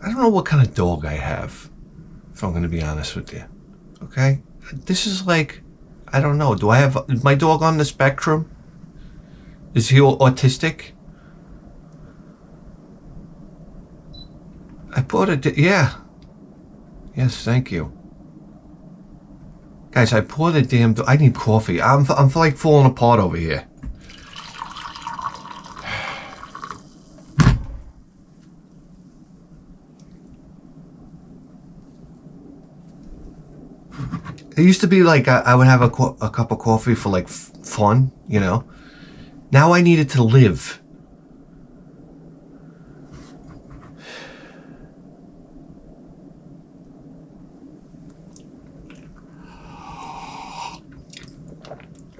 I don't know what kind of dog I have, if I'm going to be honest with you. Okay? This is like, I don't know. Is my dog on the spectrum? Is he autistic? I bought it, yeah. Yes, thank you. Guys, I poured a damn, I need coffee. I'm like falling apart over here. It used to be like I would have a cup of coffee for like fun, you know. Now I need it to live.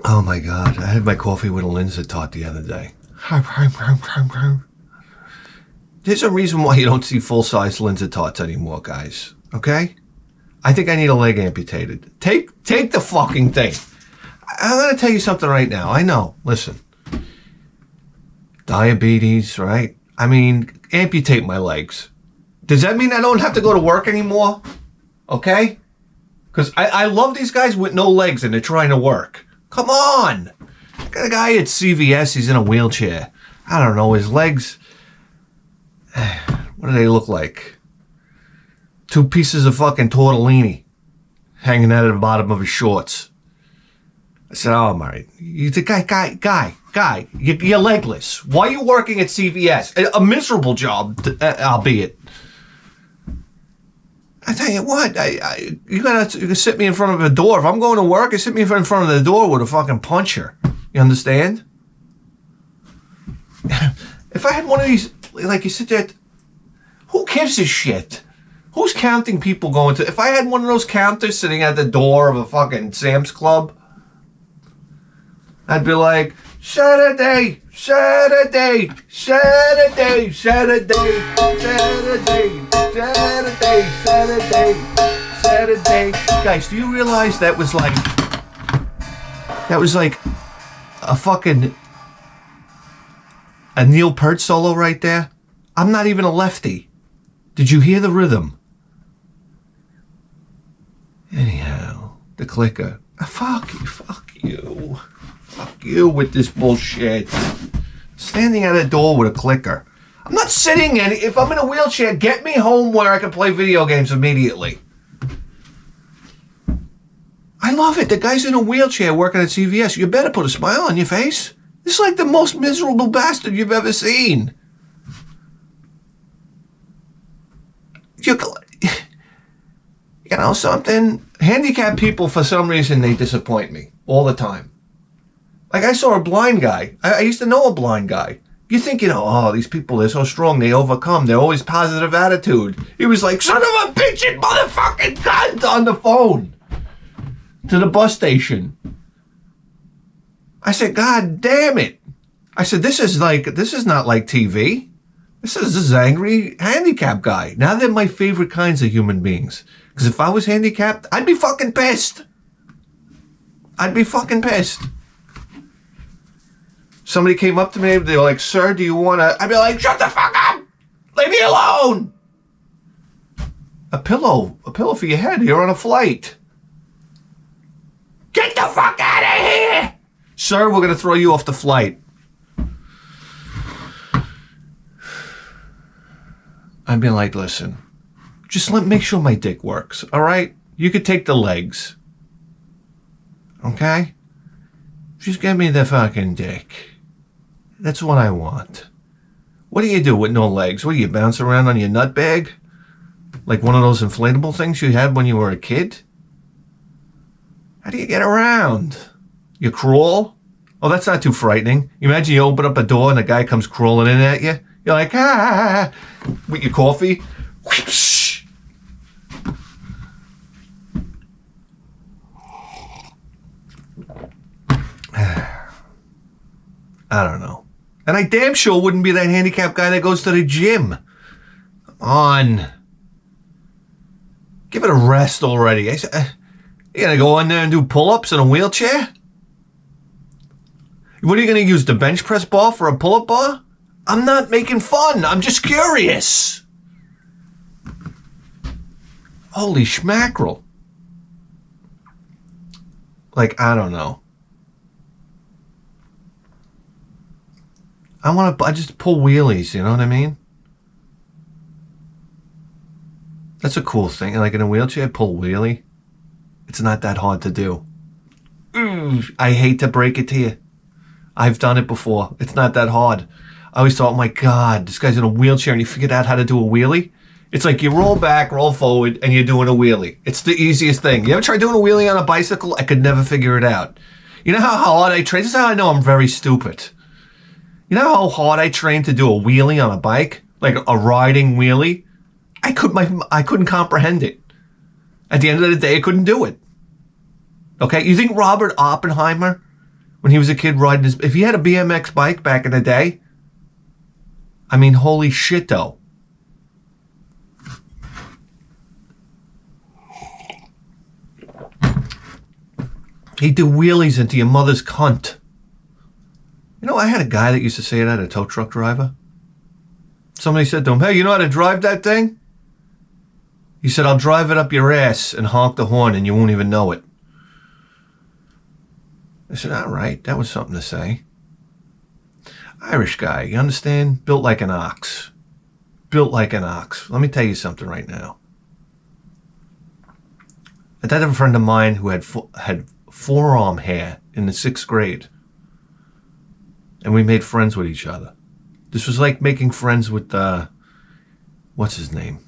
Oh my God, I had my coffee with a Linzer tart the other day. There's a reason why you don't see full-size Linzer tarts anymore, guys, okay? I think I need a leg amputated. Take the fucking thing. I'm going to tell you something right now. I know, listen. Diabetes, right? I mean, amputate my legs. Does that mean I don't have to go to work anymore? Okay? Because I love these guys with no legs and they're trying to work. Come on! I got a guy at CVS, he's in a wheelchair. I don't know, his legs... What do they look like? 2 pieces of fucking tortellini hanging out of the bottom of his shorts. I said, oh my... He's a guy, you're legless. Why are you working at CVS? A miserable job, albeit. I tell you what, you gotta sit me in front of a door. If I'm going to work, you sit me in front of the door with a fucking puncher. You understand? If I had one of these, like you sit there, who gives a shit? Who's counting people going to? If I had one of those counters sitting at the door of a fucking Sam's Club, I'd be like, Saturday, Saturday, Saturday, Saturday, Saturday, Saturday, Saturday, Saturday. Guys, do you realize that was like a fucking a Neil Peart solo right there? I'm not even a lefty. Did you hear the rhythm? Anyhow, the clicker. Fuck you. Fuck you with this bullshit. Standing at a door with a clicker. I'm not sitting in it. If I'm in a wheelchair, get me home where I can play video games immediately. I love it. The guy's in a wheelchair working at CVS. You better put a smile on your face. This is like the most miserable bastard you've ever seen. You know something? Handicapped people, for some reason, they disappoint me all the time. Like, I saw a blind guy. I used to know a blind guy. You think, oh, these people, they're so strong, they overcome. They're always positive attitude. He was like, son of a bitch and motherfucking cunt on the phone to the bus station. I said, God damn it. I said, this is not like TV. This is angry handicapped guy. Now they're my favorite kinds of human beings. Because if I was handicapped, I'd be fucking pissed. I'd be fucking pissed. Somebody came up to me, they were like, sir, do you want to... I'd be like, shut the fuck up! Leave me alone! A pillow for your head. You're on a flight. Get the fuck out of here! Sir, we're going to throw you off the flight. I'd be like, listen, just make sure my dick works, all right? You could take the legs. Okay? Just give me the fucking dick. That's what I want. What do you do with no legs? What do you bounce around on your nut bag? Like one of those inflatable things you had when you were a kid? How do you get around? You crawl? Oh, that's not too frightening. Imagine you open up a door and a guy comes crawling in at you. You're like, ah, with your coffee. Whoosh. I don't know. And I damn sure wouldn't be that handicapped guy that goes to the gym. Come on. Give it a rest already. You gonna go in there and do pull-ups in a wheelchair? What are you gonna use, the bench press bar for a pull-up bar? I'm not making fun. I'm just curious. Holy schmackerel. Like, I don't know. I just pull wheelies, you know what I mean? That's a cool thing. Like in a wheelchair, pull wheelie. It's not that hard to do. I hate to break it to you. I've done it before. It's not that hard. I always thought, oh my God, this guy's in a wheelchair and he figured out how to do a wheelie. It's like you roll back, roll forward, and you're doing a wheelie. It's the easiest thing. You ever try doing a wheelie on a bicycle? I could never figure it out. You know how hard I train? This is how I know I'm very stupid. You know how hard I trained to do a wheelie on a bike? Like a riding wheelie? I couldn't comprehend it. At the end of the day, I couldn't do it. Okay? You think Robert Oppenheimer, when he was a kid riding if he had a BMX bike back in the day, I mean, holy shit, though. He'd do wheelies into your mother's cunt. You know, I had a guy that used to say that, a tow truck driver. Somebody said to him, hey, you know how to drive that thing? He said, I'll drive it up your ass and honk the horn and you won't even know it. I said, all right, that was something to say. Irish guy, you understand? Built like an ox. Built like an ox. Let me tell you something right now. I had a friend of mine who had forearm hair in the 6th grade. And we made friends with each other. This was like making friends with, what's his name?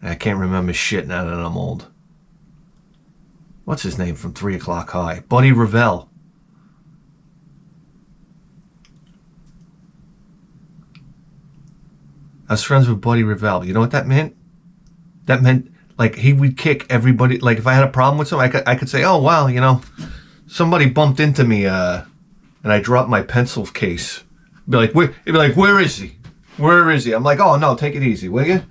I can't remember shit now that I'm old. What's his name from 3 O'Clock High? Buddy Revell. I was friends with Buddy Revell. You know what that meant? That meant, like, he would kick everybody. Like, if I had a problem with something, I could say, oh, wow, you know, somebody bumped into me, and I dropped my pencil case. He'd be like, where is he? Where is he? I'm like, oh, no, take it easy, will you?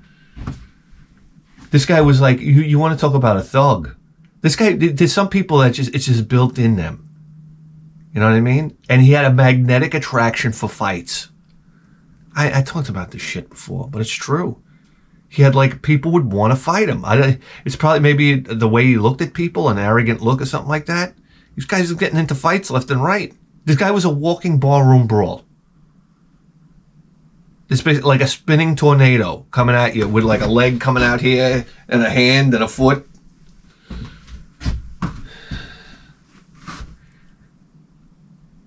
This guy was like, you want to talk about a thug. This guy, there's some people that it's just built in them. You know what I mean? And he had a magnetic attraction for fights. I talked about this shit before, but it's true. He had, like, people would want to fight him. It's probably maybe the way he looked at people, an arrogant look or something like that. These guys are getting into fights left and right. This guy was a walking barroom brawl. It's basically like a spinning tornado coming at you with like a leg coming out here and a hand and a foot.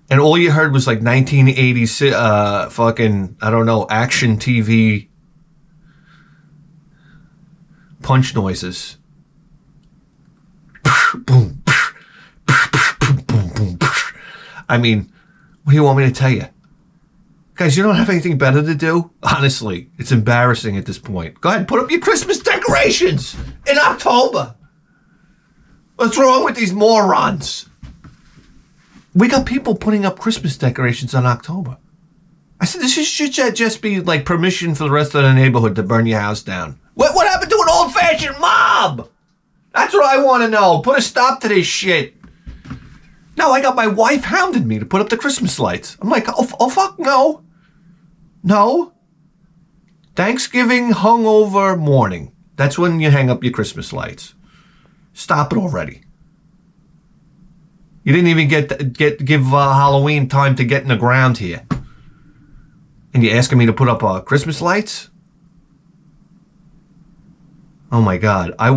And all you heard was like 1980s fucking, I don't know, action TV punch noises. Boom. I mean, what do you want me to tell you? Guys, you don't have anything better to do? Honestly, it's embarrassing at this point. Go ahead, put up your Christmas decorations in October. What's wrong with these morons? We got people putting up Christmas decorations in October. I said, this should just be like permission for the rest of the neighborhood to burn your house down. What happened to an old-fashioned mob? That's what I want to know. Put a stop to this shit. No, I got my wife hounding me to put up the Christmas lights. I'm like, oh fuck no. No. Thanksgiving hungover morning. That's when you hang up your Christmas lights. Stop it already. You didn't even give Halloween time to get in the ground here. And you're asking me to put up Christmas lights? Oh my God. I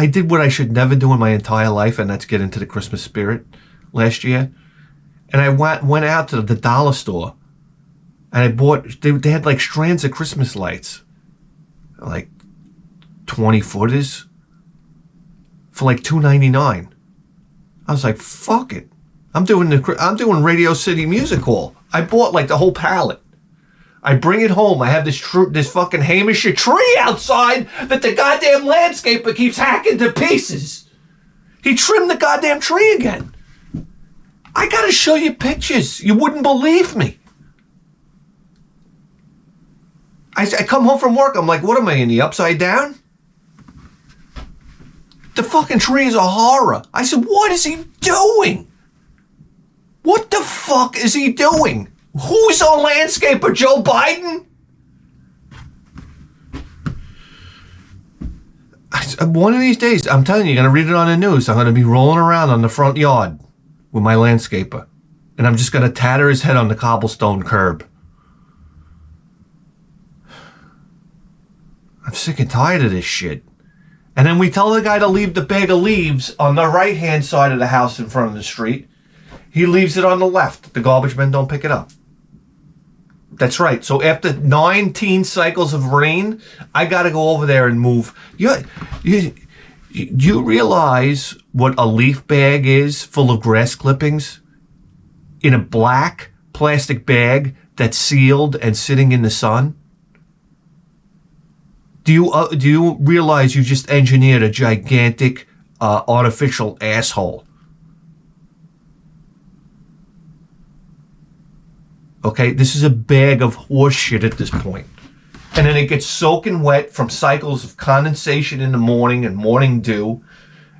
did what I should never do in my entire life, and that's get into the Christmas spirit last year. And I went out to the dollar store, and I bought, they had like strands of Christmas lights, like 20 footers for like $2.99. I was like, fuck it. I'm doing Radio City Music Hall. I bought like the whole pallet. I bring it home. I have this fucking Hamisher tree outside that the goddamn landscaper keeps hacking to pieces. He trimmed the goddamn tree again. I gotta show you pictures. You wouldn't believe me. I come home from work. I'm like, what am I in the upside down? The fucking tree is a horror. I said, what is he doing? What the fuck is he doing? Who's a landscaper? Joe Biden? One of these days, I'm telling you, you're going to read it on the news. I'm going to be rolling around on the front yard with my landscaper. And I'm just going to tatter his head on the cobblestone curb. I'm sick and tired of this shit. And then we tell the guy to leave the bag of leaves on the right-hand side of the house in front of the street. He leaves it on the left. The garbage men don't pick it up. That's right. So after 19 cycles of rain, I got to go over there and move. You realize what a leaf bag is full of grass clippings? In a black plastic bag that's sealed and sitting in the sun? Do you realize you just engineered a gigantic artificial asshole? Okay, this is a bag of horse shit at this point. And then it gets soaking wet from cycles of condensation in the morning and morning dew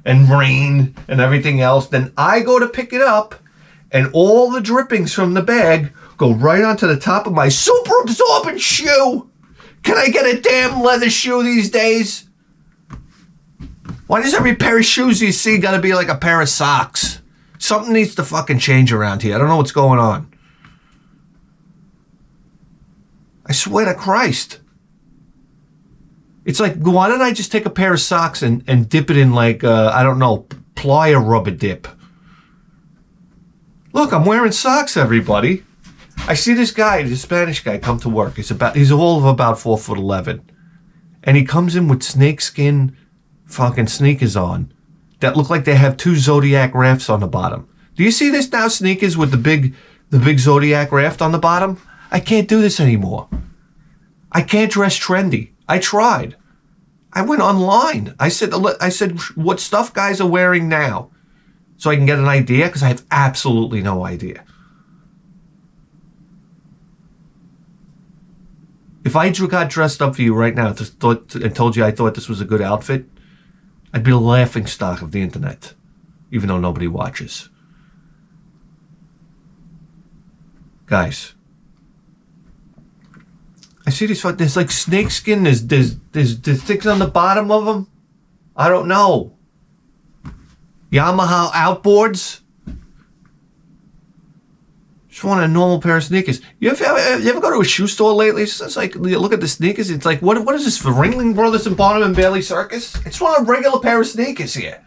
and rain and everything else. Then I go to pick it up and all the drippings from the bag go right onto the top of my super absorbent shoe. Can I get a damn leather shoe these days? Why does every pair of shoes you see gotta be like a pair of socks? Something needs to fucking change around here. I don't know what's going on. I swear to Christ. It's like, why don't I just take a pair of socks and dip it in like, I don't know, plier rubber dip? Look, I'm wearing socks, everybody. I see this guy, this Spanish guy, come to work. He's all of about 4'11", and he comes in with snakeskin fucking sneakers on that look like they have two Zodiac rafts on the bottom. Do you see this now? Sneakers with the big Zodiac raft on the bottom. I can't do this anymore. I can't dress trendy. I tried. I went online. I said, what stuff guys are wearing now, so I can get an idea, because I have absolutely no idea. If I got dressed up for you right now and told you I thought this was a good outfit, I'd be a laughing stock of the internet, even though nobody watches. Guys, I see these. There's like snakeskin. There's things on the bottom of them. I don't know. Yamaha outboards. Just want a normal pair of sneakers. You ever go to a shoe store lately? It's like, you look at the sneakers. It's like, what is this for? Ringling Brothers and Barnum and Bailey Circus? I just want a regular pair of sneakers here.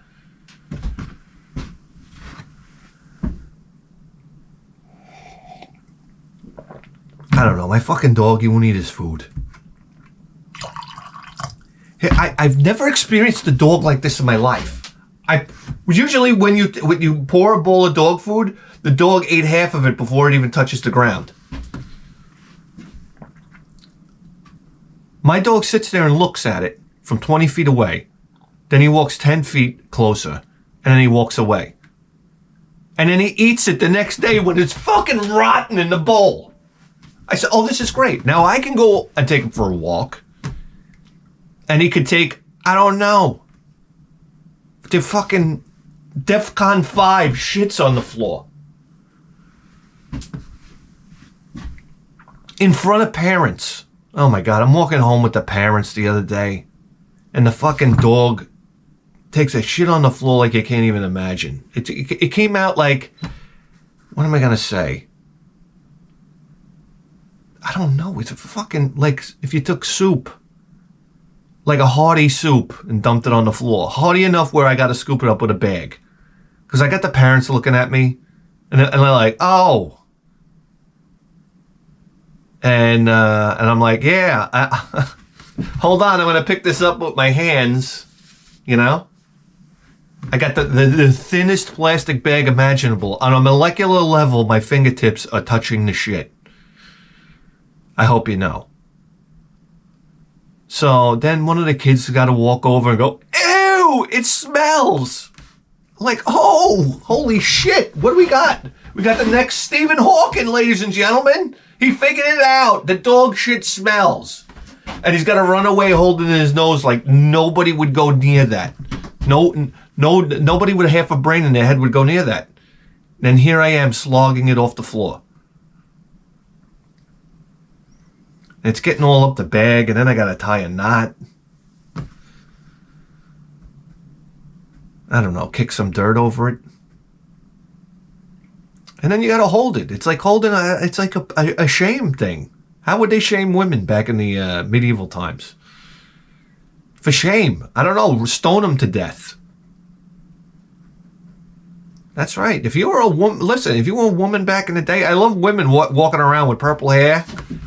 I don't know. My fucking dog, he won't eat his food. Hey, I've never experienced a dog like this in my life. Usually when you pour a bowl of dog food, the dog ate half of it before it even touches the ground. My dog sits there and looks at it from 20 feet away. Then he walks 10 feet closer, and then he walks away. And then he eats it the next day when it's fucking rotten in the bowl. I said, oh, this is great. Now I can go and take him for a walk. And he could take, I don't know, the fucking DEFCON 5 shits on the floor. In front of parents. Oh my God, I'm walking home with the parents the other day, and the fucking dog takes a shit on the floor like you can't even imagine. It came out like, what am I going to say? I don't know. It's a fucking, like, if you took soup, like a hearty soup, and dumped it on the floor. Hearty enough where I got to scoop it up with a bag. Because I got the parents looking at me, and they're like, oh. And I'm like, yeah, hold on, I'm going to pick this up with my hands, you know? I got the thinnest plastic bag imaginable. On a molecular level, my fingertips are touching the shit. I hope you know. So then one of the kids got to walk over and go, ew, it smells. I'm like, oh, holy shit, what do we got? We got the next Stephen Hawking, ladies and gentlemen. He figured it out. The dog shit smells. And he's got to run away holding it in his nose like nobody would go near that. Nobody with half a brain in their head would go near that. And here I am slogging it off the floor. And it's getting all up the bag, and then I got to tie a knot. I don't know, kick some dirt over it. And then you got to hold it. It's like holding it's like a shame thing. How would they shame women back in the medieval times? For shame. I don't know, stone them to death. That's right. If you were a woman, listen, if you were a woman back in the day, I love women walking around with purple hair.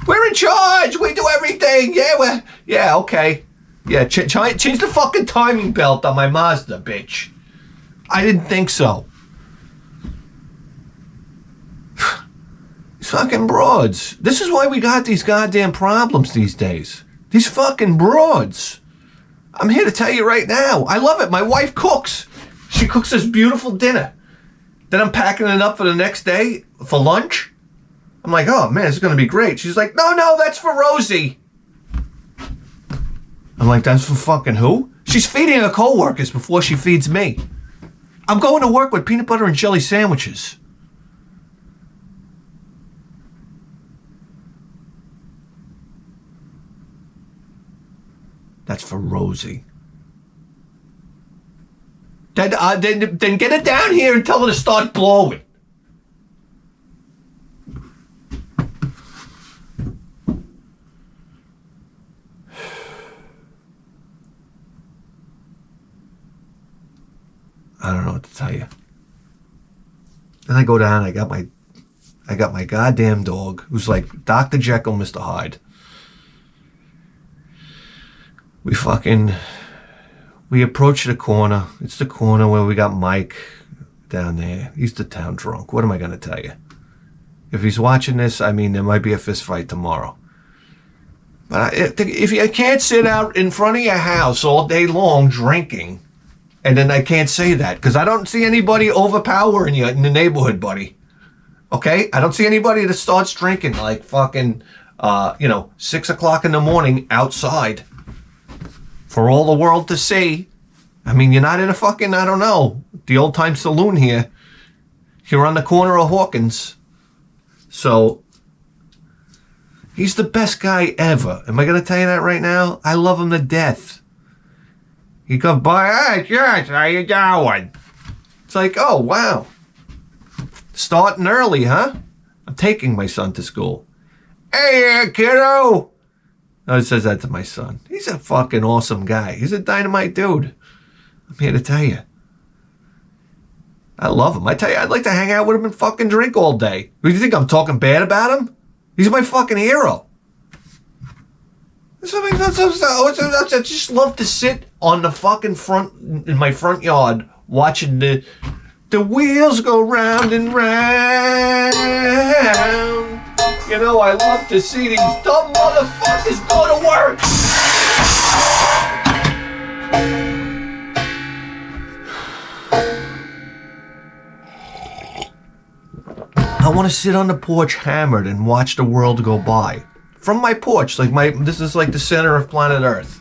We're in charge. We do everything. Yeah, okay. Yeah, change the fucking timing belt on my Mazda, bitch. I didn't think so. These fucking broads. This is why we got these goddamn problems these days. These fucking broads. I'm here to tell you right now. I love it. My wife cooks. She cooks this beautiful dinner. Then I'm packing it up for the next day for lunch. I'm like, oh man, it's going to be great. She's like, no, that's for Rosie. I'm like, that's for fucking who? She's feeding her coworkers before she feeds me. I'm going to work with peanut butter and jelly sandwiches. That's for Rosie. Then get it down here and tell her to start blowing. I don't know what to tell you. Then I go down. I got my goddamn dog, who's like Dr. Jekyll, Mr. Hyde. We approach the corner. It's the corner where we got Mike down there. He's the town drunk. What am I going to tell you? If he's watching this, I mean, there might be a fist fight tomorrow. But if you can't sit out in front of your house all day long drinking, and then I can't say that, because I don't see anybody overpowering you in the neighborhood, buddy. Okay? I don't see anybody that starts drinking like fucking, 6 o'clock in the morning outside. For all the world to see. I mean, you're not in a fucking, I don't know, the old time saloon here. You're on the corner of Hawkins. So, he's the best guy ever. Am I going to tell you that right now? I love him to death. He comes by, hey, Josh, how you doing? It's like, oh, wow. Starting early, huh? I'm taking my son to school. Hey, kiddo. It says that to my son. He's a fucking awesome guy. He's a dynamite dude. I'm here to tell you. I love him. I tell you, I'd like to hang out with him and fucking drink all day. Do you think I'm talking bad about him? He's my fucking hero. I just love to sit on the fucking in my front yard watching the wheels go round and round. You know, I love to see these dumb motherfuckers go to work. I want to sit on the porch hammered and watch the world go by. From my porch, this is like the center of planet Earth.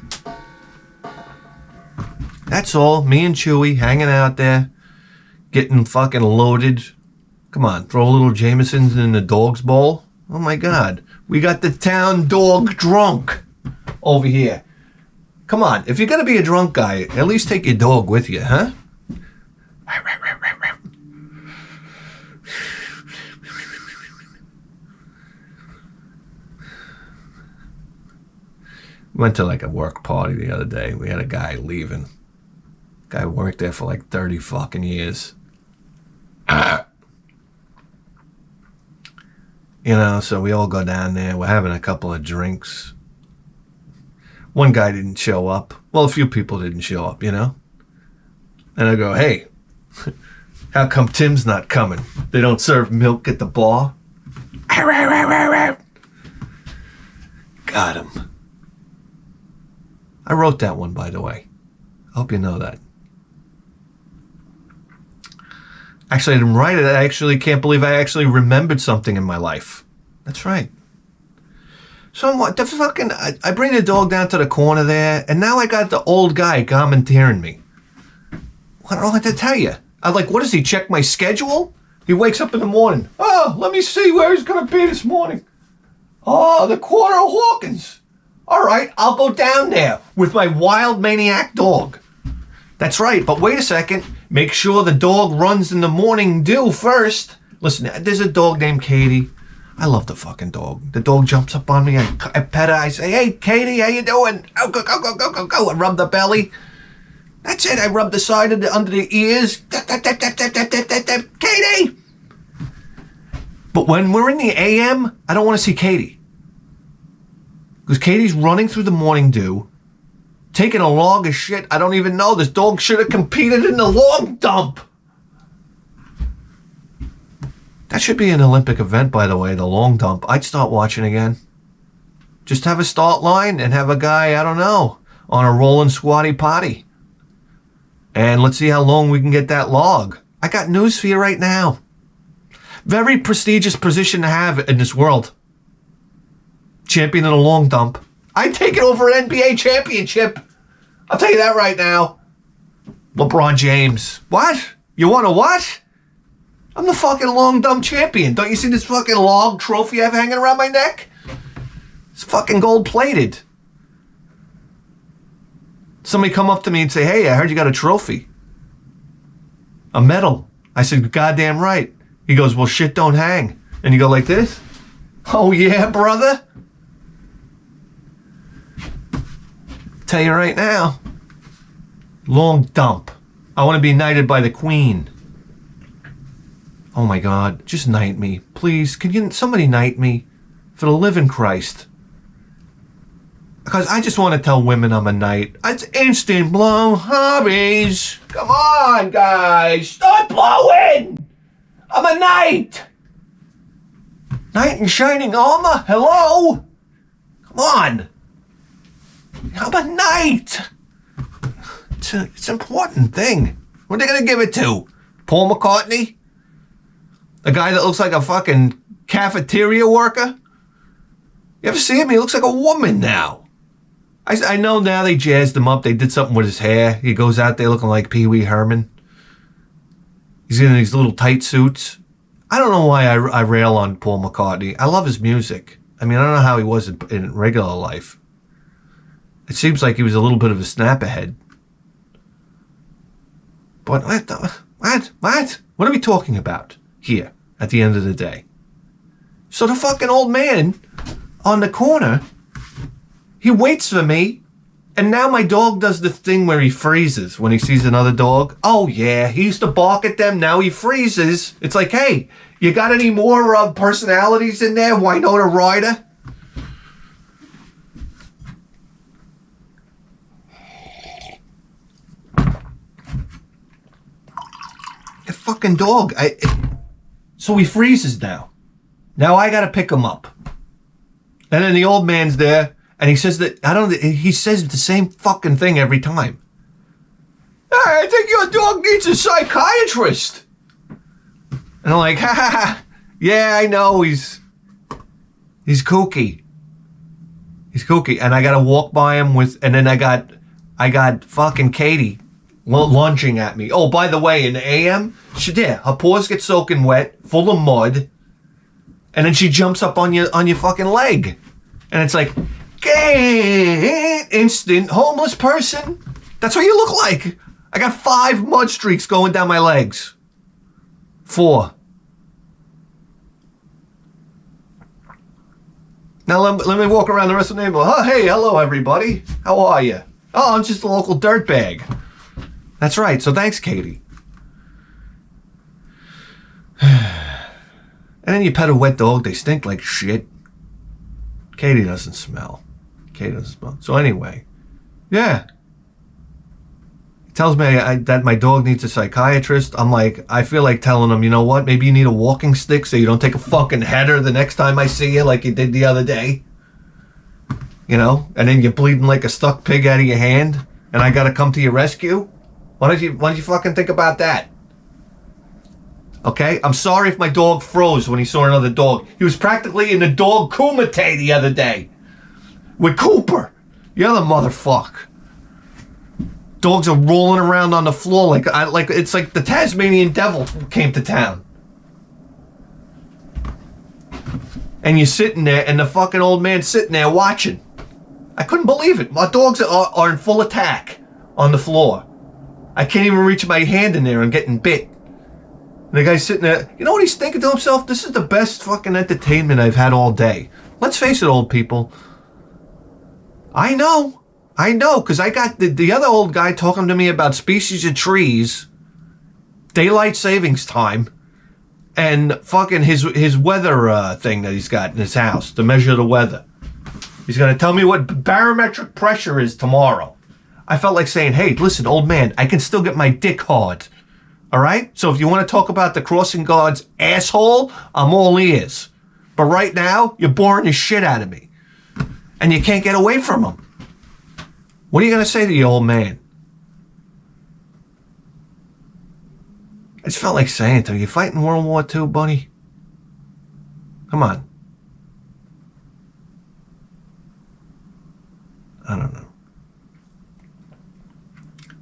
That's all. Me and Chewy hanging out there, getting fucking loaded. Come on, throw a little Jameson's in the dog's bowl. Oh my God, we got the town dog drunk over here. Come on, if you're gonna be a drunk guy, at least take your dog with you, huh? Went to like a work party the other day. We had a guy leaving. Guy worked there for like 30 fucking years. So we all go down there. We're having a couple of drinks. One guy didn't show up. Well, a few people didn't show up, And I go, hey, how come Tim's not coming? They don't serve milk at the bar? Got him. I wrote that one, by the way. I hope you know that. Actually, I didn't write it. I actually can't believe I actually remembered something in my life. That's right. So I bring the dog down to the corner there, and now I got the old guy commandeering me. What do I have to tell you? I'm like, what does he check my schedule? He wakes up in the morning. Oh, let me see where he's going to be this morning. Oh, the corner of Hawkins. All right, I'll go down there with my wild maniac dog. That's right, but wait a second. Make sure the dog runs in the morning dew first. Listen, there's a dog named Katie. I love the fucking dog. The dog jumps up on me. I pet her. I say, hey, Katie, how you doing? Oh, go, go, go, go, go, go. I rub the belly. That's it. I rub the side of under the ears. Katie! But when we're in the AM, I don't want to see Katie. Because Katie's running through the morning dew, taking a log of shit. I don't even know. This dog should have competed in the log dump. That should be an Olympic event, by the way, the long dump. I'd start watching again. Just have a start line and have a guy, I don't know, on a rolling squatty potty. And let's see how long we can get that log. I got news for you right now. Very prestigious position to have in this world. Champion in a long dump. I'd take it over an NBA championship. I'll tell you that right now. LeBron James. What? You want a what? I'm the fucking long dump champion. Don't you see this fucking log trophy I have hanging around my neck? It's fucking gold plated. Somebody come up to me and say, hey, I heard you got a trophy. A medal. I said, goddamn right. He goes, well, shit don't hang. And you go like this? Oh, yeah, brother? Tell you right now. Long dump. I want to be knighted by the queen. Oh my God, just knight me. Please, can somebody knight me? For the living Christ. Because I just want to tell women I'm a knight. It's instant blow hobbies. Come on, guys. Start blowing. I'm a knight. Knight in shining armor? Hello? Come on. I'm a knight. It's an important thing. What are they going to give it to? Paul McCartney? A guy that looks like a fucking cafeteria worker? You ever see him? He looks like a woman now. I know now they jazzed him up. They did something with his hair. He goes out there looking like Pee Wee Herman. He's in these little tight suits. I don't know why I rail on Paul McCartney. I love his music. I mean, I don't know how he was in regular life. It seems like he was a little bit of a snap-ahead. But what? What are we talking about here at the end of the day? So the fucking old man on the corner, he waits for me, and now my dog does the thing where he freezes when he sees another dog. Oh yeah, he used to bark at them, now he freezes. It's like, hey, you got any more personalities in there? Winona Ryder? A fucking dog. So he freezes now. Now I gotta pick him up. And then the old man's there, and he says he says the same fucking thing every time. I think your dog needs a psychiatrist. And I'm like, ha ha ha. Yeah, I know, he's kooky. He's kooky. And I gotta walk by him and then I got fucking Katie lunging at me. Oh, by the way, in the AM, her paws get soaking wet, full of mud, and then she jumps up on your fucking leg. And it's like, instant homeless person. That's what you look like. I got 5 mud streaks going down my legs. 4. Now let me walk around the rest of the neighborhood. Oh, hey, hello everybody. How are you? Oh, I'm just a local dirtbag. That's right. So thanks, Katie. And then you pet a wet dog. They stink like shit. Katie doesn't smell. So anyway, yeah. He tells me that my dog needs a psychiatrist. I'm like, I feel like telling him, you know what? Maybe you need a walking stick so you don't take a fucking header the next time I see you like you did the other day. You know? And then you're bleeding like a stuck pig out of your hand and I gotta come to your rescue? Why don't you fucking think about that? Okay? I'm sorry if my dog froze when he saw another dog. He was practically in the dog kumite the other day. With Cooper. The other motherfucker. Dogs are rolling around on the floor like it's like the Tasmanian devil came to town. And you're sitting there and the fucking old man's sitting there watching. I couldn't believe it. My dogs are in full attack on the floor. I can't even reach my hand in there and getting bit. And the guy's sitting there, you know what he's thinking to himself? This is the best fucking entertainment I've had all day. Let's face it, old people. I know, because I got the other old guy talking to me about species of trees, daylight savings time, and fucking his weather thing that he's got in his house to measure the weather. He's going to tell me what barometric pressure is tomorrow. I felt like saying, hey, listen, old man, I can still get my dick hard. All right? So if you want to talk about the crossing guard's asshole, I'm all ears. But right now, you're boring the shit out of me. And you can't get away from him. What are you going to say to the old man? I just felt like saying to him, you fighting World War II, buddy? Come on. I don't know.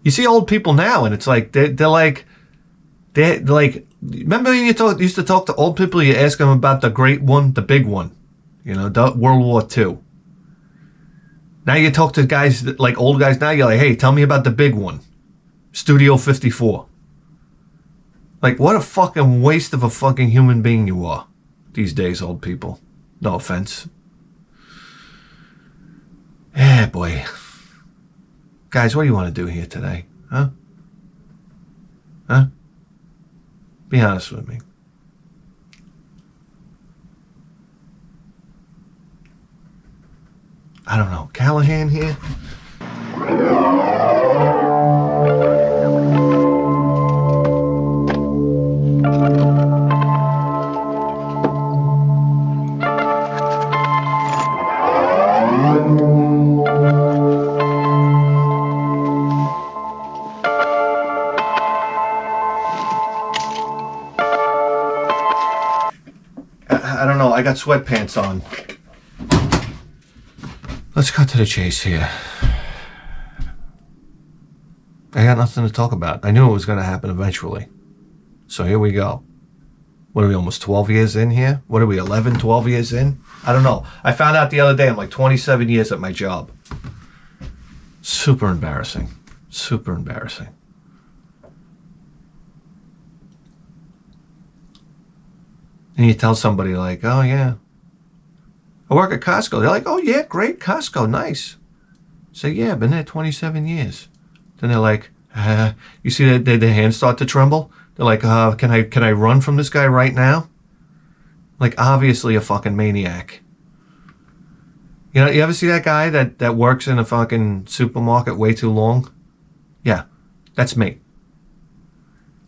You see old people now, and it's like they're like. Remember when you used to talk to old people? You ask them about the great one, the big one, you know, World War II. Now you talk to guys like old guys. Now you're like, hey, tell me about the big one, Studio 54. Like, what a fucking waste of a fucking human being you are these days, old people. No offense. Yeah, boy. Guys, what do you want to do here today? Huh? Huh? Be honest with me. I don't know. Callahan here? I don't know. I got sweatpants on. Let's cut to the chase here. I got nothing to talk about. I knew it was going to happen eventually. So here we go. What are we, almost 12 years in here? What are we, 11, 12 years in? I don't know. I found out the other day I'm like 27 years at my job. Super embarrassing. Super embarrassing. And you tell somebody like, oh yeah, I work at Costco. They're like, oh yeah, great, Costco, nice. Say, yeah, I've been there 27 years. Then they're like, you see that their hands start to tremble? They're like, can I run from this guy right now? Like, obviously a fucking maniac. You know, you ever see that guy that works in a fucking supermarket way too long? Yeah, that's me.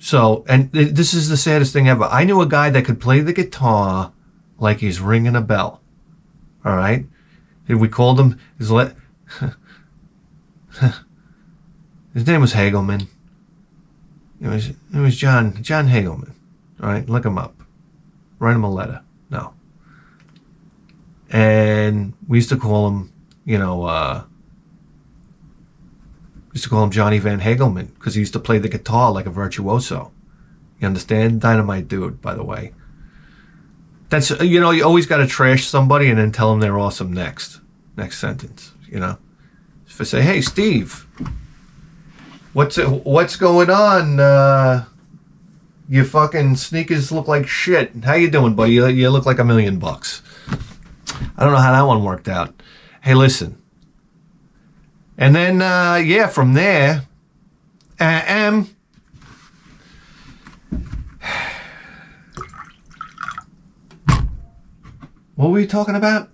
So, and this is the saddest thing ever. I knew a guy that could play the guitar like he's ringing a bell. All right? And we called him, his name was Hagelman. It was John Hagelman. All right? Look him up. Write him a letter. No. And we used to call him, used to call him Johnny Van Hagelman because he used to play the guitar like a virtuoso. You understand? Dynamite dude, by the way. That's, you always got to trash somebody and then tell them they're awesome next sentence, If I say, hey, Steve, what's going on? Your fucking sneakers look like shit. How you doing, buddy? You look like $1 million. I don't know how that one worked out. Hey, listen. And then, from there, what were you talking about?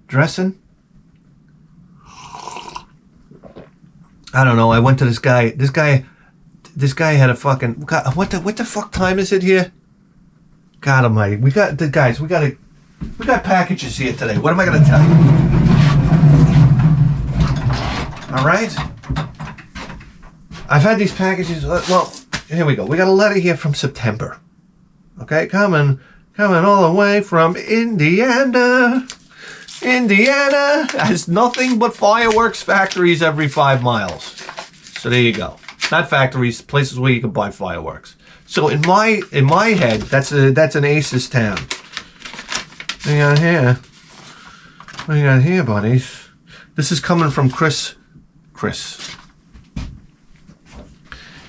Dressing? I don't know. I went to this guy. This guy had a fucking. What the fuck time is it here? God almighty. We got packages here today. What am I gonna tell you? All right. I've had these packages. Well, here we go. We got a letter here from September. Okay, coming all the way from Indiana. Indiana has nothing but fireworks factories every 5 miles. So there you go. Not factories, places where you can buy fireworks. So in my head, that's an Aces town. What do you got here? What do you got here, buddies? This is coming from Chris.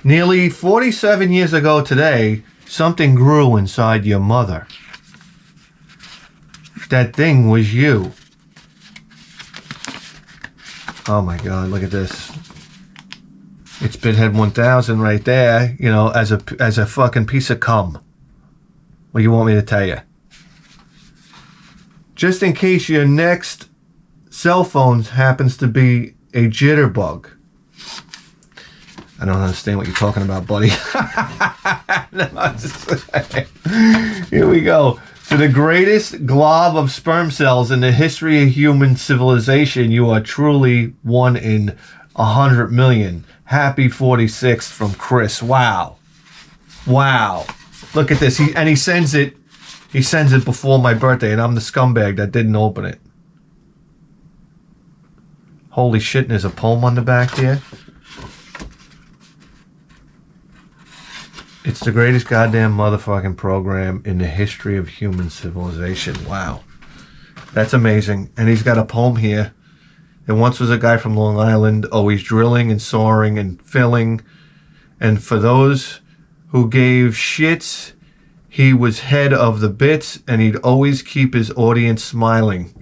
Nearly 47 years ago today, something grew inside your mother. That thing was you. Oh my God, look at this. It's Bithead 1000 right there, you know, as a fucking piece of cum. What do you want me to tell you? Just in case your next cell phone happens to be a jitterbug. I don't understand what you're talking about, buddy. Here we go. To the greatest glob of sperm cells in the history of human civilization, you are truly 1 in 100 million. Happy 46th from Chris. Wow. Wow. Look at this. He sends it. He sends it before my birthday, and I'm the scumbag that didn't open it. Holy shit, and there's a poem on the back here. It's the greatest goddamn motherfucking program in the history of human civilization. Wow. That's amazing. And he's got a poem here. There once was a guy from Long Island, always drilling and sawing and filling. And for those who gave shits, he was head of the bits, and he'd always keep his audience smiling.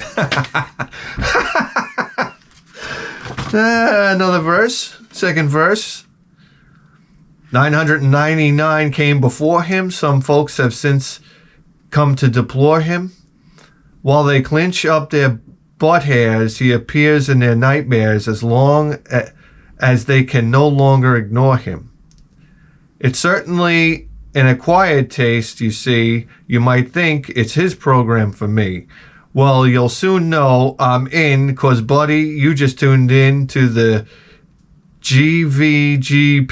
Another verse. Second verse. 999 came before him. Some folks have since come to deplore him. While they clinch up their butt hairs, he appears in their nightmares as long as they can no longer ignore him. It's certainly an acquired taste, you see. You might think it's his program for me. Well, you'll soon know I'm in, 'cause buddy, you just tuned in to the GVGP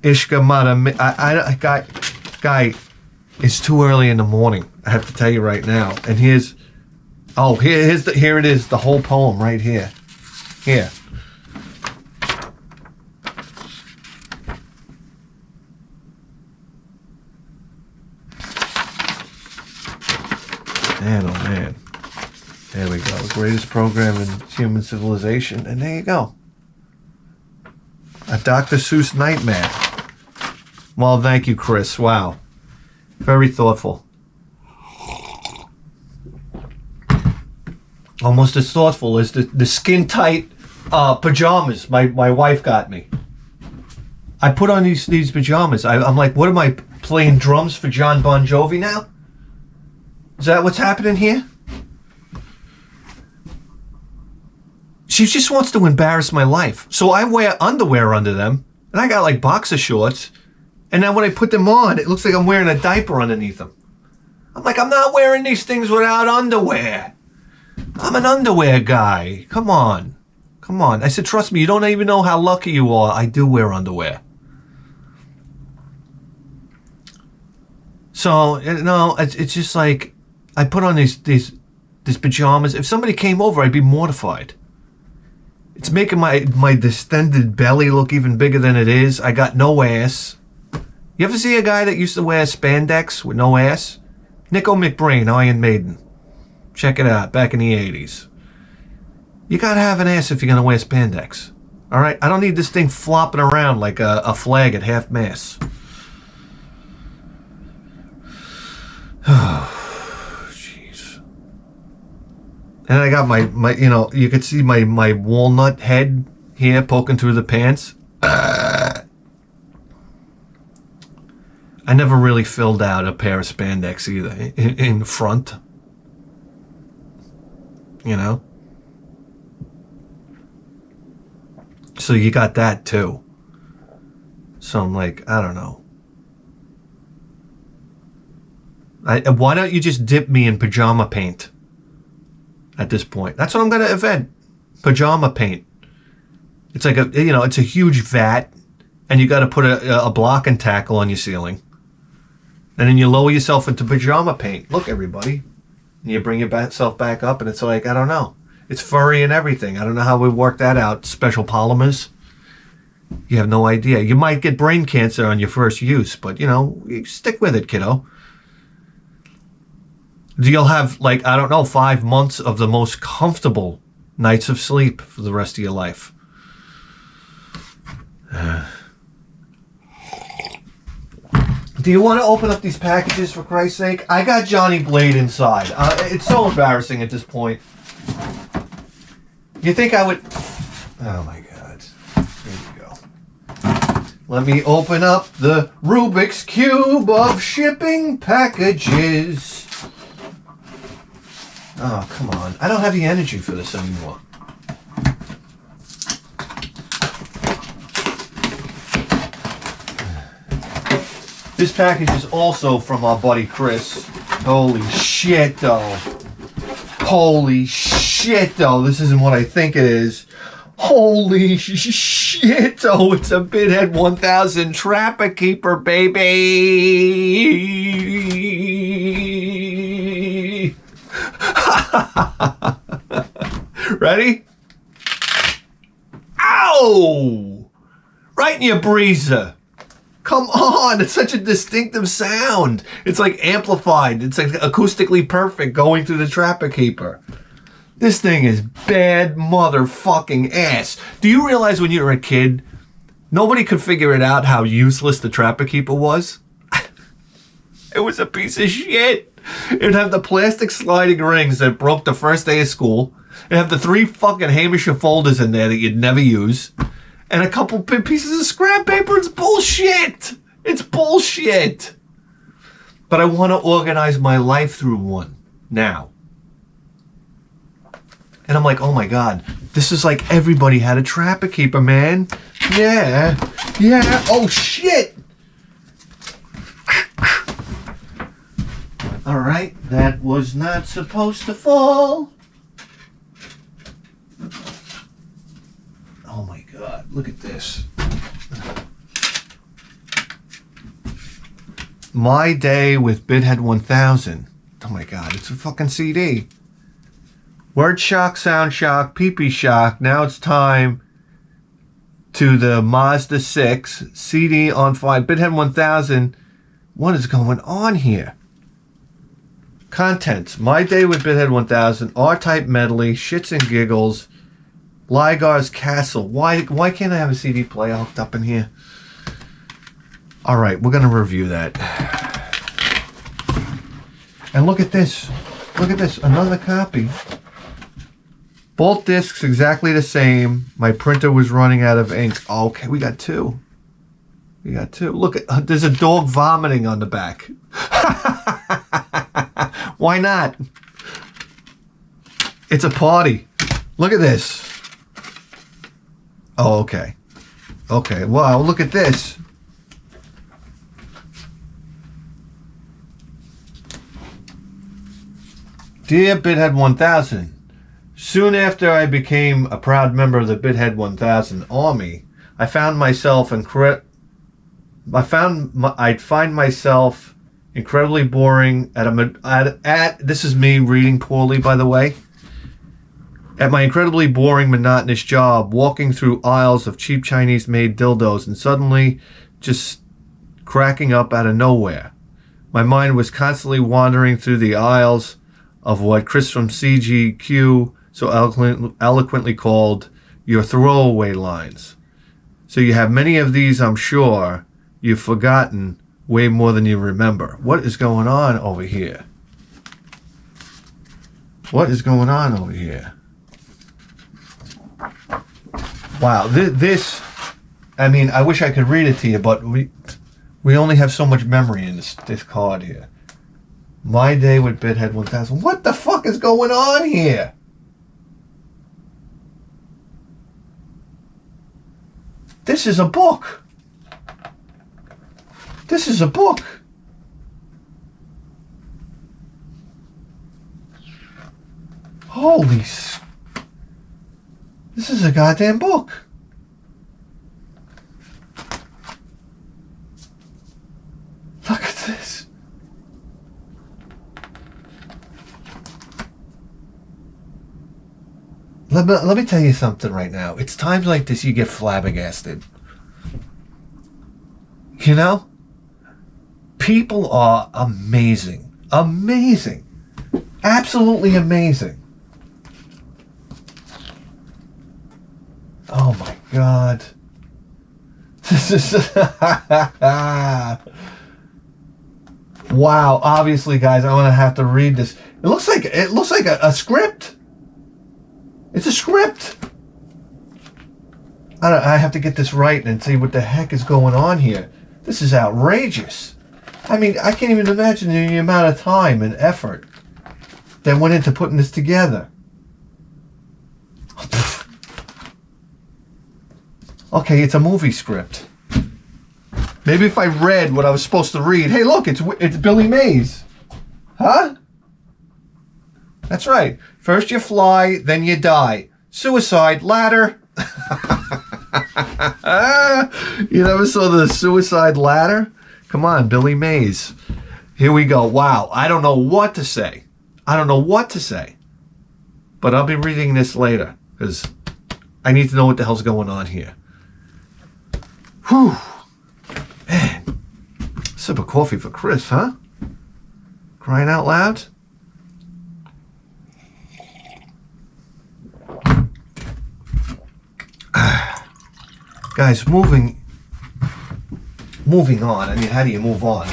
Ishkamata. Guy, it's too early in the morning. I have to tell you right now. And here it is, the whole poem right here. Here. Man, oh man. There we go. Greatest program in human civilization. And there you go. A Dr. Seuss nightmare. Well, thank you, Chris. Wow. Very thoughtful. Almost as thoughtful as the skin-tight pajamas my wife got me. I put on these pajamas. I'm like, what am I, playing drums for John Bon Jovi now? Is that what's happening here? She just wants to embarrass my life. So I wear underwear under them, and I got like boxer shorts, and then when I put them on, it looks like I'm wearing a diaper underneath them. I'm like, I'm not wearing these things without underwear. I'm an underwear guy. Come on. Come on. I said, trust me, you don't even know how lucky you are. I do wear underwear. So, no, it's just like, I put on these pajamas. If somebody came over, I'd be mortified. It's making my distended belly look even bigger than it is. I got no ass. You ever see a guy that used to wear spandex with no ass? Nico McBrain, Iron Maiden. Check it out, back in the 80s. You gotta have an ass if you're gonna wear spandex. Alright? I don't need this thing flopping around like a flag at half-mast. Oh, jeez. And I got my you know, you could see my walnut head here poking through the pants. I never really filled out a pair of spandex either, in the front. You know? So you got that too. So I'm like, I don't know. Why don't you just dip me in pajama paint at this point? That's what I'm going to invent. Pajama paint. It's like it's a huge vat, and you got to put a block and tackle on your ceiling. And then you lower yourself into pajama paint. Look, everybody. And you bring yourself back up, and it's like, I don't know. It's furry and everything. I don't know how we work that out. Special polymers. You have no idea. You might get brain cancer on your first use, but, you stick with it, kiddo. You'll have, 5 months of the most comfortable nights of sleep for the rest of your life. Do you want to open up these packages for Christ's sake? I got Johnny Blade inside. It's so embarrassing at this point. You think I would... Oh my God. Here we go. Let me open up the Rubik's Cube of shipping packages. Oh, come on. I don't have the energy for this anymore. This package is also from our buddy Chris. Holy shit, though. Holy shit, though. This isn't what I think it is. Holy shit, though. It's a Bithead 1000 Trapper Keeper, baby. Ready? Ow! Right in your breezer. Come on, it's such a distinctive sound. It's like amplified. It's like acoustically perfect going through the Trapper Keeper. This thing is bad motherfucking ass. Do you realize when you were a kid, nobody could figure it out how useless the Trapper Keeper was? It was a piece of shit. It'd have the plastic sliding rings that broke the first day of school. It'd have the 3 fucking Hamisher folders in there that you'd never use. And a couple pieces of scrap paper. It's bullshit. It's bullshit. But I want to organize my life through one now. And I'm like, oh my God, this is like everybody had a Trapper Keeper, man. Yeah. Yeah. Oh shit. All right. That was not supposed to fall. Oh my God, look at this. My Day with Bithead 1000. Oh my God, it's a fucking CD. Word Shock, Sound Shock, Pee-Pee Shock. Now it's time to the Mazda 6 CD on 5. Bithead 1000. What is going on here? Contents. My Day with Bithead 1000. R-Type medley. Shits and giggles. Ligar's Castle. Why can't I have a CD player hooked up in here? All right, we're going to review that. And look at this. Look at this. Another copy. Both discs exactly the same. My printer was running out of ink. Okay, we got 2. We got 2. Look, there's a dog vomiting on the back. Why not? It's a party. Look at this. Oh, okay. Okay, wow, look at this. Dear Bithead 1000, soon after I became a proud member of the Bithead 1000 Army, I'd find myself incredibly boring at this is me reading poorly, by the way. At my incredibly boring, monotonous job, walking through aisles of cheap Chinese-made dildos and suddenly just cracking up out of nowhere. My mind was constantly wandering through the aisles of what Chris from CGQ so eloquently called your throwaway lines. So you have many of these, I'm sure. You've forgotten way more than you remember. What is going on over here? What is going on over here? Wow, this, I mean, I wish I could read it to you, but we only have so much memory in this card here. My Day with Bithead 1000. What the fuck is going on here? This is a book. This is a book. Holy this is a goddamn book. Look at this. Let me tell you something right now. It's times like this you get flabbergasted. You know? People are amazing. Amazing. Absolutely amazing. Oh my God. This is wow. Obviously, guys, I'm gonna have to read this. It looks like a script. It's a script. I have to get this right and see what the heck is going on here. This is outrageous. I mean, I can't even imagine the amount of time and effort that went into putting this together. Okay, it's a movie script. Maybe if I read what I was supposed to read. Hey, look, it's Billy Mays. Huh? That's right. First you fly, then you die. Suicide ladder. You never saw the suicide ladder? Come on, Billy Mays. Here we go. Wow, I don't know what to say. I don't know what to say. But I'll be reading this later because I need to know what the hell's going on here. Whew. Man. Sip of coffee for Chris, huh? Crying out loud? Guys, moving on. I mean, how do you move on?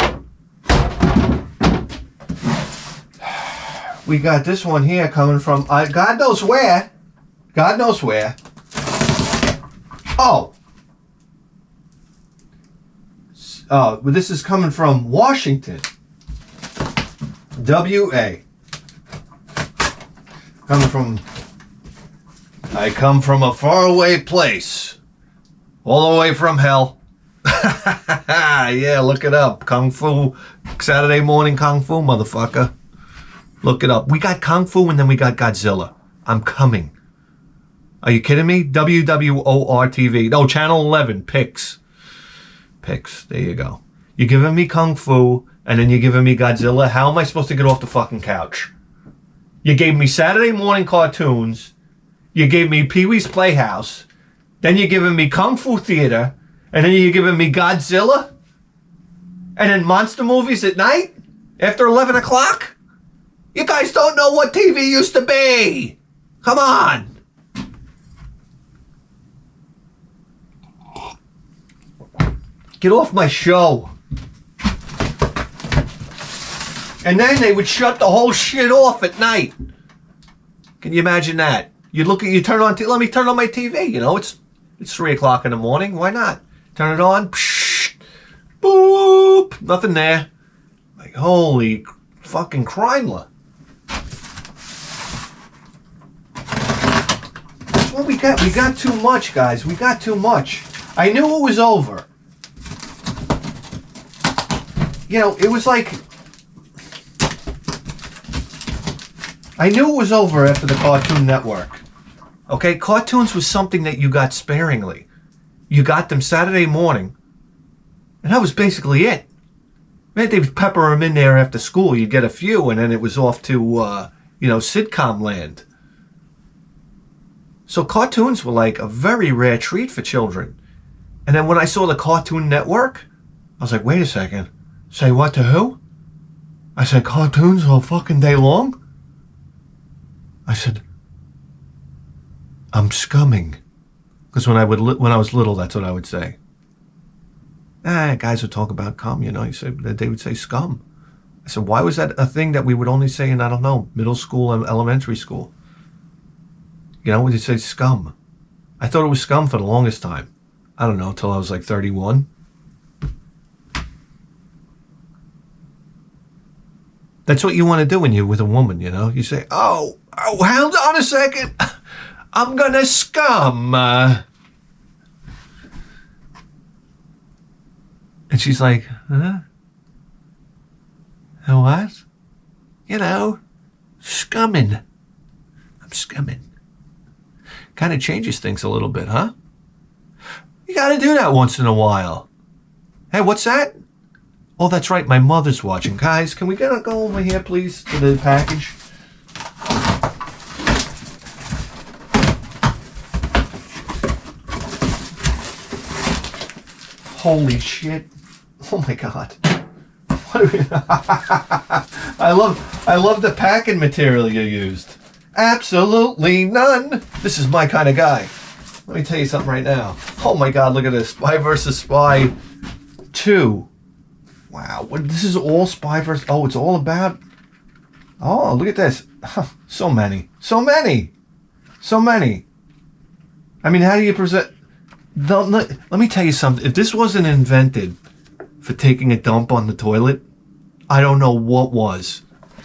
We got this one here coming from God knows where. God knows where. Oh. This is coming from Washington. W.A. I come from a faraway place. All the way from hell. Yeah, look it up. Kung Fu. Saturday morning Kung Fu, motherfucker. Look it up. We got Kung Fu and then we got Godzilla. I'm coming. Are you kidding me? WWOR-TV. No, Channel 11. Picks. There you go. You're giving me Kung Fu and then you're giving me Godzilla. How am I supposed to get off the fucking couch? You gave me Saturday morning cartoons. You gave me Pee-wee's Playhouse. Then you're giving me Kung Fu Theater. And then you're giving me Godzilla. And then monster movies at night? After 11 o'clock? You guys don't know what TV used to be. Come on. Get off my show. And then they would shut the whole shit off at night. Can you imagine that? You turn on, let me turn on my TV. You know, it's 3 o'clock in the morning. Why not? Turn it on. Psh, boop. Nothing there. Like, holy fucking Chrysler. That's what we got. We got too much, guys. We got too much. I knew it was over. You know, it was like... I knew it was over after the Cartoon Network. Okay, cartoons was something that you got sparingly. You got them Saturday morning, and that was basically it. Man, they would pepper them in there after school. You'd get a few, and then it was off to, sitcom land. So cartoons were like a very rare treat for children. And then when I saw the Cartoon Network, I was like, wait a second. Say what to who? I said, cartoons all fucking day long? I said, I'm scumming. Because when I was little, that's what I would say. Guys would talk about cum, you know. They would say scum. I said, why was that a thing that we would only say in, I don't know, middle school and elementary school? You know, we'd say scum. I thought it was scum for the longest time. I don't know, until I was like 31. That's what you want to do when you're with a woman, you know. You say, oh, hold on a second. I'm gonna scum. And she's like, huh? What? You know, scumming. I'm scumming. Kind of changes things a little bit, huh? You gotta do that once in a while. Hey, what's that? Oh, that's right, my mother's watching. Guys, can we go over here, please, to the package? Holy shit. Oh my God. What are we... I love the packing material you used. Absolutely none. This is my kind of guy. Let me tell you something right now. Oh my God, look at this. Spy versus Spy 2. Wow, this is all Spy versus... Oh, it's all about... Oh, look at this. So many. So many. So many. I mean, how do you present... Let me tell you something. If this wasn't invented for taking a dump on the toilet, I don't know what was.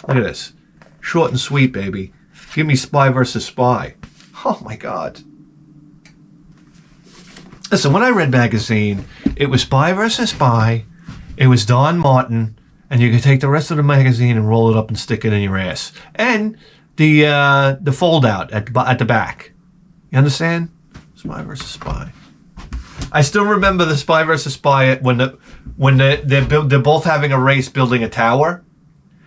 Look at this. Short and sweet, baby. Give me Spy versus Spy. Oh my God. Listen, when I read magazine, it was Spy versus Spy. It was Don Martin, and you could take the rest of the magazine and roll it up and stick it in your ass. And the fold out at the back. You understand? Spy versus Spy. I still remember the Spy versus Spy when they're both having a race building a tower,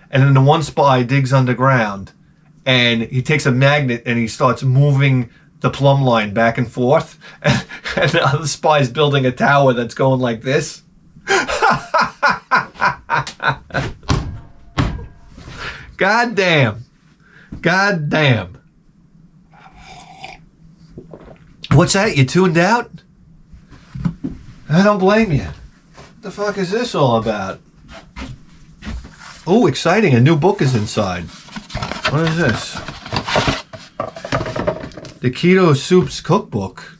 and then the one spy digs underground, and he takes a magnet and he starts moving the plumb line back and forth, and the other spy's building a tower that's going like this. God damn. God damn. What's that? You tuned out? I don't blame you. What the fuck is this all about? Oh, exciting. A new book is inside. What is this? The Keto Soups Cookbook.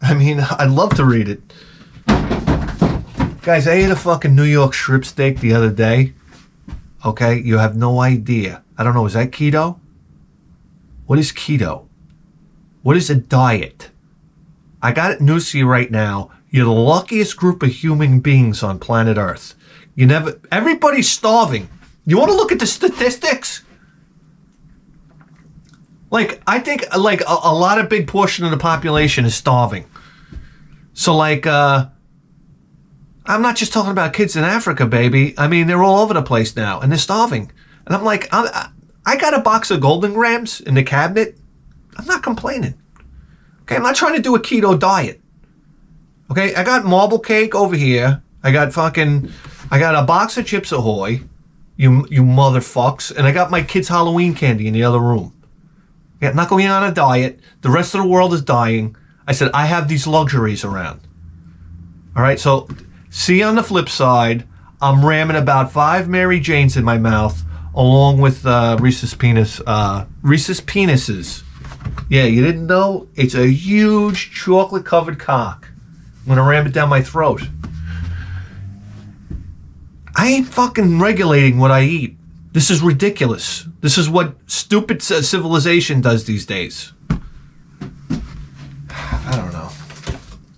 I mean, I'd love to read it. Guys, I ate a fucking New York strip steak the other day. Okay? You have no idea. I don't know. Is that keto? What is keto? What is a diet? I got news to you right now. You're the luckiest group of human beings on planet Earth. Everybody's starving. You want to look at the statistics? Like, I think, like, a lot of big portion of the population is starving. So, like, I'm not just talking about kids in Africa, baby. I mean, they're all over the place now, and they're starving. And I'm like, I got a box of Golden Grams in the cabinet. I'm not complaining. Okay, I'm not trying to do a keto diet. Okay, I got marble cake over here. I got a box of Chips Ahoy, you motherfucks, and I got my kids' Halloween candy in the other room. Okay, I'm not going on a diet. The rest of the world is dying. I said, I have these luxuries around. All right, so see on the flip side, I'm ramming about 5 Mary Janes in my mouth, along with Reese's penises. Yeah, you didn't know? It's a huge chocolate-covered cock. I'm going to ram it down my throat. I ain't fucking regulating what I eat. This is ridiculous. This is what stupid civilization does these days. I don't know.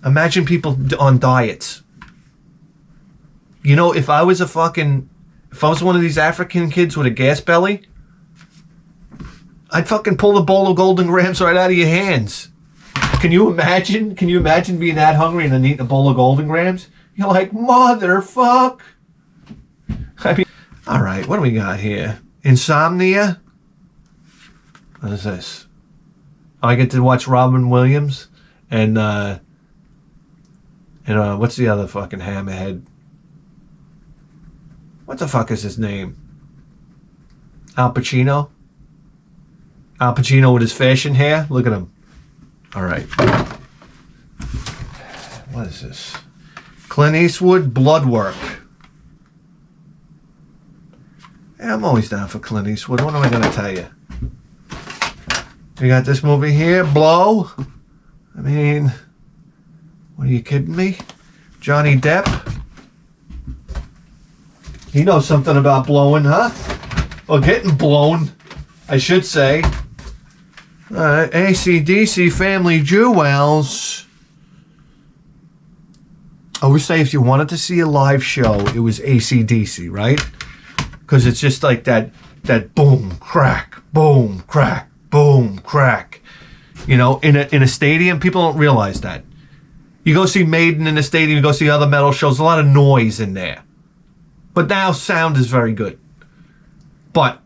Imagine people on diets. You know, if I was one of these African kids with a gas belly, I'd fucking pull the bowl of Golden Grams right out of your hands. Can you imagine? Can you imagine being that hungry and then eating a bowl of Golden Grams? You're like, motherfuck. I mean, all right, what do we got here? Insomnia? What is this? Oh, I get to watch Robin Williams and what's the other fucking hammerhead? What the fuck is his name? Al Pacino? Al Pacino with his fashion hair? Look at him. All right. What is this? Clint Eastwood, Blood Work. Yeah, I'm always down for Clint Eastwood. What am I going to tell you? We got this movie here, Blow. I mean, what are you kidding me? Johnny Depp. He knows something about blowing, huh? Or getting blown, I should say. AC/DC Family Jewels. I would say if you wanted to see a live show, it was AC/DC, right? Because it's just like that boom, crack, boom, crack, boom, crack. You know, in a stadium, people don't realize that. You go see Maiden in a stadium, you go see other metal shows, a lot of noise in there. But now sound is very good. But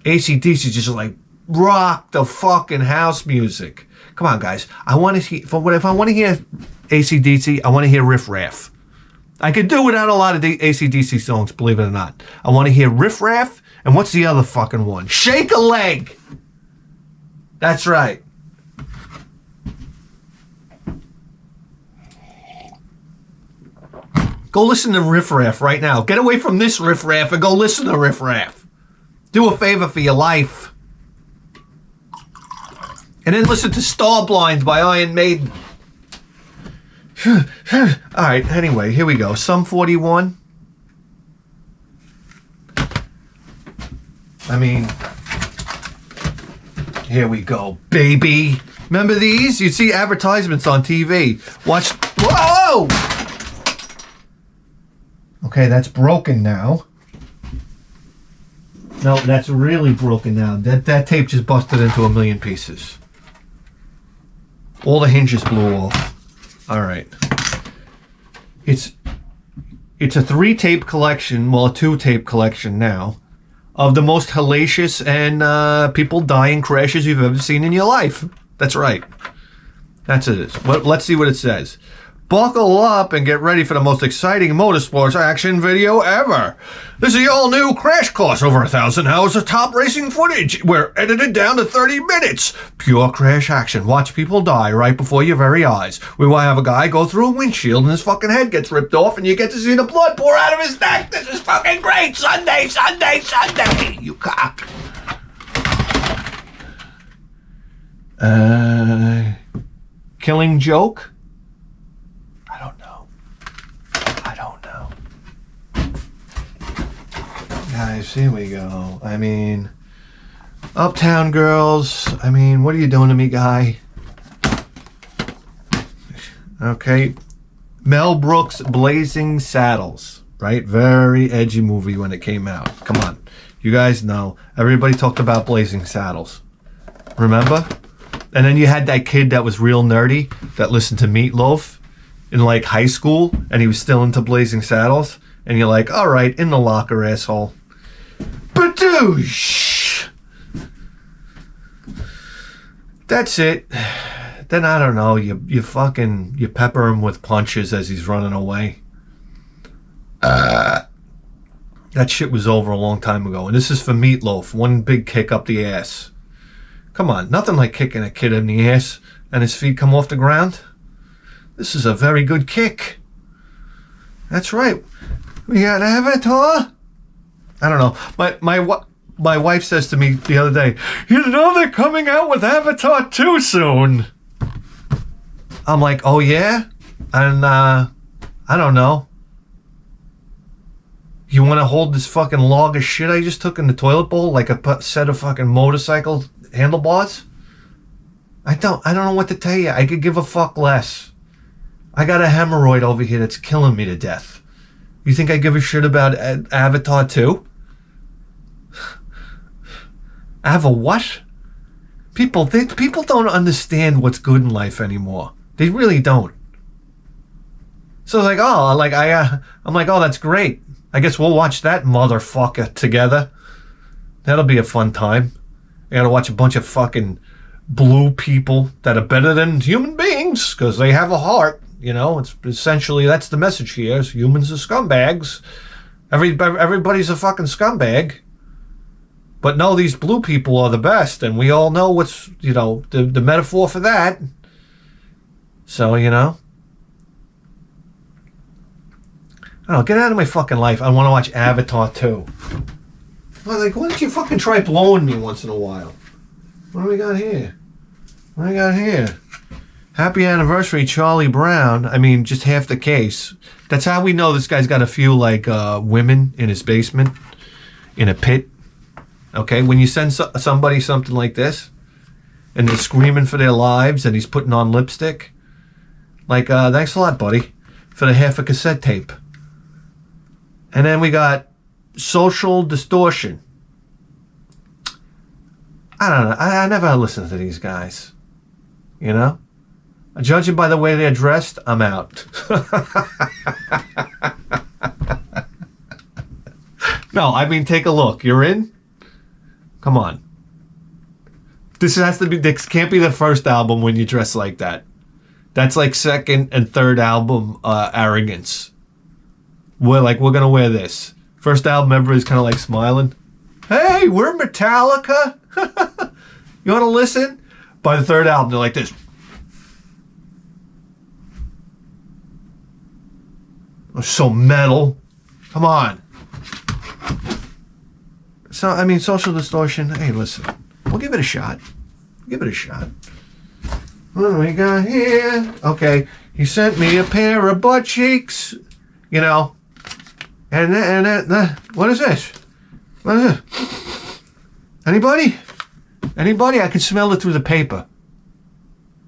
AC/DC is just like rock the fucking house music. Come on, guys. I want to hear, if I want to hear AC/DC, I want to hear Riff Raff. I could do without a lot of the AC/DC songs, believe it or not. I want to hear Riff Raff, and what's the other fucking one? Shake a Leg. That's right. Go listen to Riff Raff right now. Get away from this Riff Raff and go listen to Riff Raff. Do a favor for your life. And then listen to Starblind by Iron Maiden. Alright, anyway, here we go. Sum 41. I mean, here we go, baby. Remember these? You'd see advertisements on TV. Watch. Whoa! Okay, that's broken now. No, that's really broken now. That tape just busted into a million pieces. All the hinges blew off. All right. It's a 3-tape collection, well, a 2-tape collection now, of the most hellacious and people dying crashes you've ever seen in your life. That's right. That's it. Let's see what it says. Buckle up and get ready for the most exciting motorsports action video ever. This is the all-new Crash Course. Over 1,000 hours of top racing footage. We're edited down to 30 minutes. Pure crash action. Watch people die right before your very eyes. We will have a guy go through a windshield and his fucking head gets ripped off and you get to see the blood pour out of his neck. This is fucking great. Sunday, Sunday, Sunday. You cock. Killing Joke? I don't know. Guys, here we go. I mean, Uptown Girls. I mean, what are you doing to me, guy? Okay. Mel Brooks' Blazing Saddles. Right? Very edgy movie when it came out. Come on. You guys know. Everybody talked about Blazing Saddles. Remember? And then you had that kid that was real nerdy that listened to Meatloaf in like high school and he was still into Blazing Saddles. And you're like, all right, in the locker, asshole. Badoosh! That's it. Then I don't know, you pepper him with punches as he's running away. That shit was over a long time ago. And this is for Meatloaf. One big kick up the ass. Come on, nothing like kicking a kid in the ass and his feet come off the ground. This is a very good kick. That's right. We got an Avatar. I don't know. My wife says to me the other day, you know they're coming out with Avatar 2 soon. I'm like, oh yeah? And I don't know. You want to hold this fucking log of shit I just took in the toilet bowl like a set of fucking motorcycle handlebars? I don't know what to tell you. I could give a fuck less. I got a hemorrhoid over here that's killing me to death. You think I give a shit about Avatar 2? Ava what? People don't understand what's good in life anymore. They really don't. So it's like, oh, like I'm like, oh, that's great. I guess we'll watch that motherfucker together. That'll be a fun time. I gotta watch a bunch of fucking blue people that are better than human beings because they have a heart. You know, it's essentially, that's the message here. Is humans are scumbags. Everybody's a fucking scumbag. But no, these blue people are the best. And we all know what's, you know, the metaphor for that. So, you know. I don't know, get out of my fucking life. I want to watch Avatar 2. Like, why don't you fucking try blowing me once in a while? What do we got here? What do we got here? Happy anniversary, Charlie Brown. I mean, just half the case. That's how we know this guy's got a few, like, women in his basement, in a pit. Okay? When you send somebody something like this, and they're screaming for their lives, and he's putting on lipstick, like, thanks a lot, buddy, for the half a cassette tape. And then we got Social Distortion. I don't know. I never listen to these guys. You know? Judging by the way they're dressed, I'm out. No, I mean, take a look. You're in? Come on. This can't be the first album when you dress like that. That's like second and third album arrogance. We're gonna wear this. First album, everybody's kind of like smiling. Hey, we're Metallica. You want to listen? By the third album, they're like this. So metal. Come on. So, I mean, social distortion. Hey, listen. We'll give it a shot. Give it a shot. What do we got here? Okay. He sent me a pair of butt cheeks. You know. And what is this? What is this? Anybody? Anybody? I can smell it through the paper.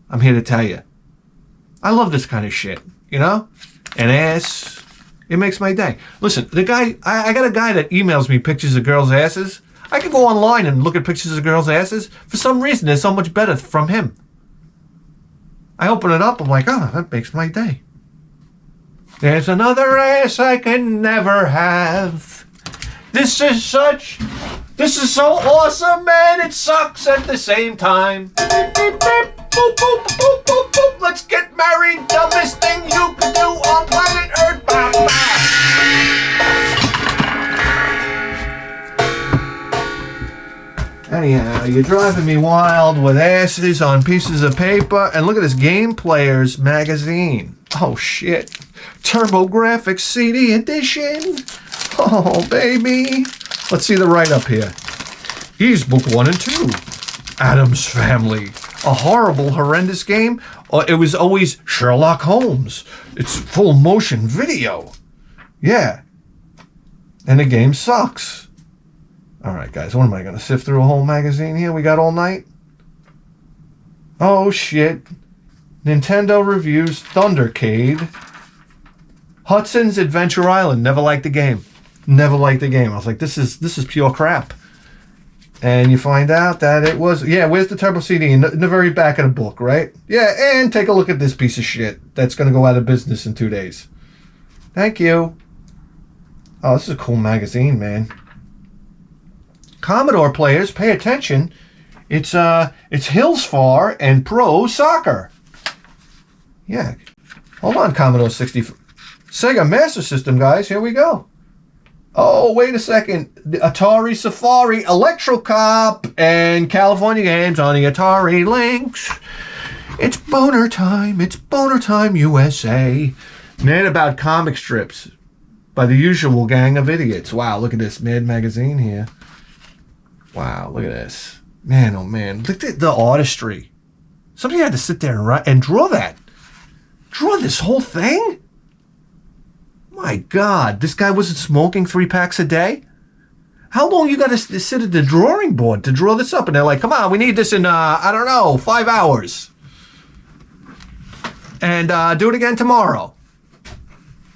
I'm here to tell you. I love this kind of shit. You know? An ass. It makes my day. Listen, the guy, I got a guy that emails me pictures of girls' asses. I can go online and look at pictures of girls' asses. For some reason, they're so much better from him. I open it up, I'm like, oh, that makes my day. There's another ass I can never have. This is so awesome, and it sucks at the same time. Beep, beep, beep, boop, boop, boop, boop, boop. Let's get married. Dumbest thing you could do on planet Earth. Bah, bah. Anyhow, you're driving me wild with asses on pieces of paper. And look at this Game Players magazine. Oh, shit. TurboGrafx CD edition. Oh, baby. Let's see the write-up here. Here's book 1 and 2. Addams Family. A horrible, horrendous game. It was always Sherlock Holmes. It's full motion video. Yeah. And the game sucks. All right, guys. What am I going to sift through a whole magazine here? We got all night? Oh, shit. Nintendo reviews Thundercade. Hudson's Adventure Island. Never liked the game. Never liked the game. I was like, this is pure crap. And you find out that it was, yeah, where's the Turbo CD? In the very back of the book, right? Yeah, and take a look at this piece of shit that's going to go out of business in 2 days. Thank you. Oh, this is a cool magazine, man. Commodore players, pay attention. It's Hills Far and Pro Soccer. Yeah. Hold on, Commodore 64. Sega Master System, guys. Here we go. Oh, wait a second. The Atari Safari, Electro Cop, and California Games on the Atari Lynx. It's boner time. It's boner time, USA. Mad About Comic Strips by the usual gang of idiots. Wow, look at this Mad Magazine here. Wow, look at this. Man, oh man. Look at the artistry. Somebody had to sit there and write and draw that. Draw this whole thing? My God, this guy wasn't smoking 3 packs a day? How long you got to sit at the drawing board to draw this up? And they're like, come on, we need this in, I don't know, 5 hours. And do it again tomorrow.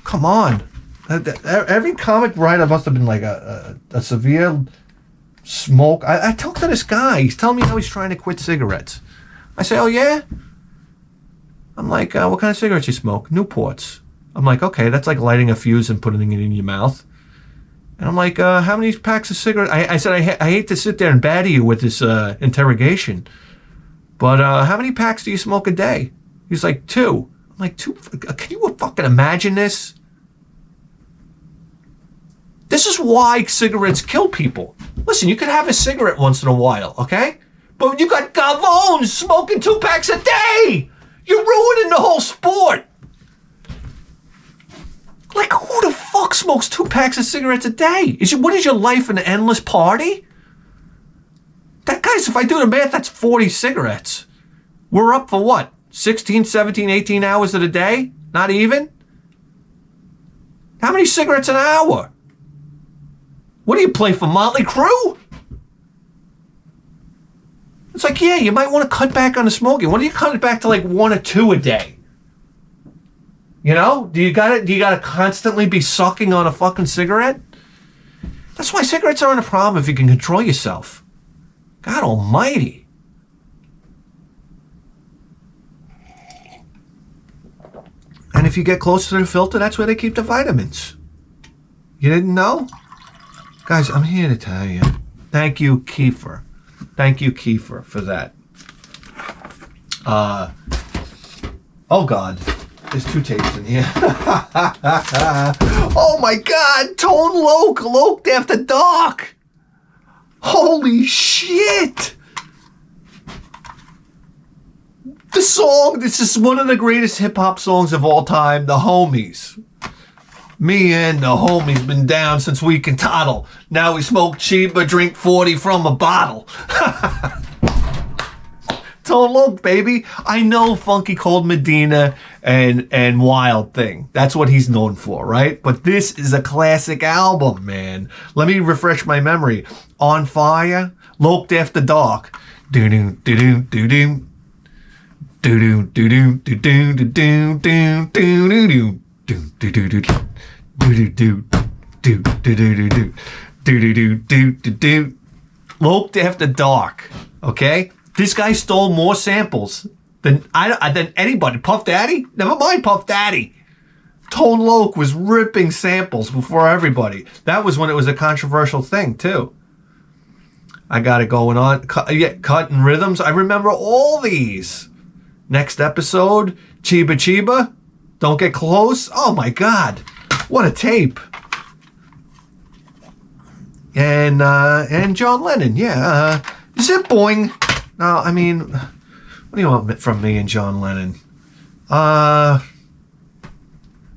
Come on. Every comic writer must have been like a severe smoke. I talked to this guy. He's telling me how he's trying to quit cigarettes. I say, oh, yeah? I'm like, what kind of cigarettes you smoke? Newports. I'm like, okay, that's like lighting a fuse and putting it in your mouth. And I'm like, how many packs of cigarettes? I said, I hate to sit there and batter you with this interrogation, but how many packs do you smoke a day? He's like, 2. I'm like, 2? Can you fucking imagine this? This is why cigarettes kill people. Listen, you could have a cigarette once in a while, okay? But you got Gavones smoking 2 packs a day! You're ruining the whole sport! Like, who the fuck smokes 2 packs of cigarettes a day? What is your life, an endless party? That, guys, if I do the math, that's 40 cigarettes. We're up for what? 16, 17, 18 hours of the day? Not even? How many cigarettes an hour? What do you play for, Motley Crue? It's like, yeah, you might want to cut back on the smoking. What do you cut it back to, like 1 or 2 a day? You know? Do you gotta constantly be sucking on a fucking cigarette? That's why cigarettes aren't a problem if you can control yourself. God almighty. And if you get close to the filter, that's where they keep the vitamins. You didn't know? Guys, I'm here to tell you. Thank you, Kiefer. Thank you, Kiefer, for that. Oh, God. There's 2 tapes in here. Oh, my God. Tone Loc. Loc After Dark. Holy shit. The song, this is one of the greatest hip-hop songs of all time, The Homies. Me and the homies been down since we can toddle. Now we smoke cheaper, drink 40 from a bottle. Don't look, baby. I know Funky Cold Medina and Wild Thing. That's what he's known for, right? But this is a classic album, man. Let me refresh my memory. On Fire, Loped After Dark. Do-do, do-do, do-do. Do-do, do-do, do-do, do-do, do-do, do-do, do-do, do-do. Do. Loped After Dark. Okay? This guy stole more samples than anybody. Puff Daddy? Never mind Puff Daddy. Tone Loc was ripping samples before everybody. That was when it was a controversial thing, too. I got it going on. Cutting Rhythms. I remember all these. Next episode, Chiba Chiba. Don't Get Close. Oh, my God. What a tape. And John Lennon, yeah. Zip Boing. No, I mean, what do you want from me and John Lennon? I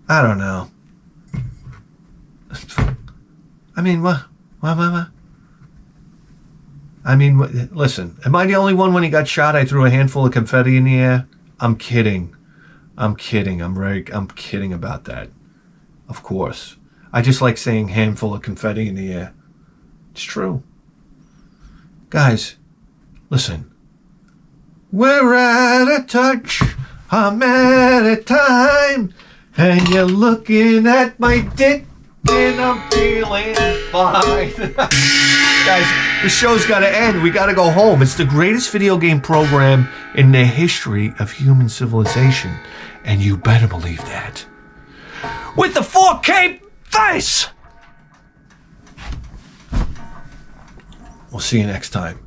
don't know. I mean, what? I mean, listen, am I the only one when he got shot I threw a handful of confetti in the air? I'm kidding. I'm kidding about that. Of course. I just like saying handful of confetti in the air. It's true. Guys, listen. We're at a touch, I'm at a time, and you're looking at my dick, and I'm feeling fine. Guys, the show's got to end. We got to go home. It's the greatest video game program in the history of human civilization, and you better believe that. With the 4K face! We'll see you next time.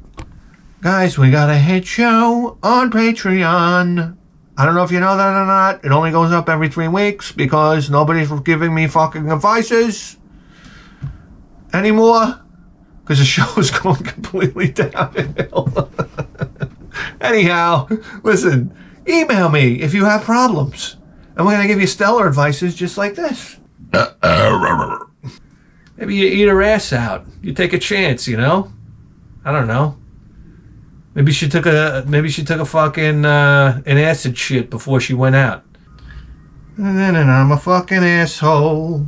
Guys, we got a hit show on Patreon. I don't know if you know that or not. It only goes up every 3 weeks because nobody's giving me fucking advices anymore. Because the show is going completely downhill. Anyhow, listen, email me if you have problems. And we're going to give you stellar advices just like this. Maybe you eat her ass out. You take a chance, you know? I don't know. Maybe she took a fucking an acid shit before she went out. And then I'm a fucking asshole.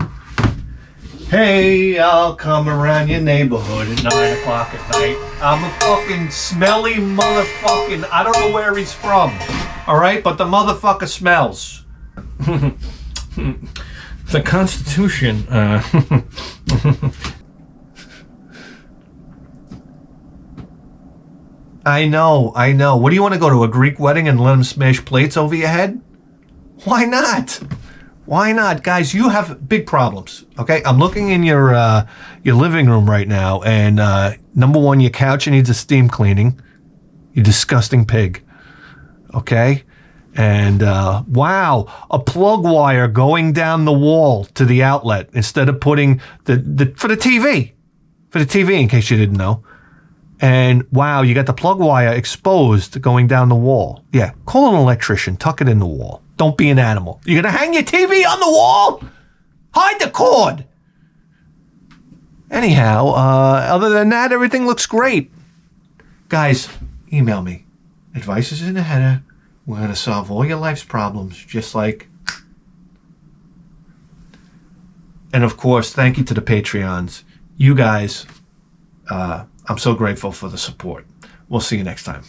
Hey, I'll come around your neighborhood at 9 o'clock at night. I'm a fucking smelly motherfucking... I don't know where he's from. Alright? But the motherfucker smells. The Constitution. I know. What do you want to go to a Greek wedding and let them smash plates over your head? Why not? Why not? Guys, you have big problems, okay? I'm looking in your living room right now, and number one, your couch needs a steam cleaning. You disgusting pig, okay? And wow, a plug wire going down the wall to the outlet instead of putting for the TV, in case you didn't know. And wow, you got the plug wire exposed going down the wall. Yeah, call an electrician, tuck it in the wall. Don't be an animal. You're going to hang your TV on the wall? Hide the cord. Anyhow, other than that, everything looks great. Guys, email me. Advice is in the header. We're going to solve all your life's problems, just like... And of course, thank you to the Patreons. You guys, I'm so grateful for the support. We'll see you next time.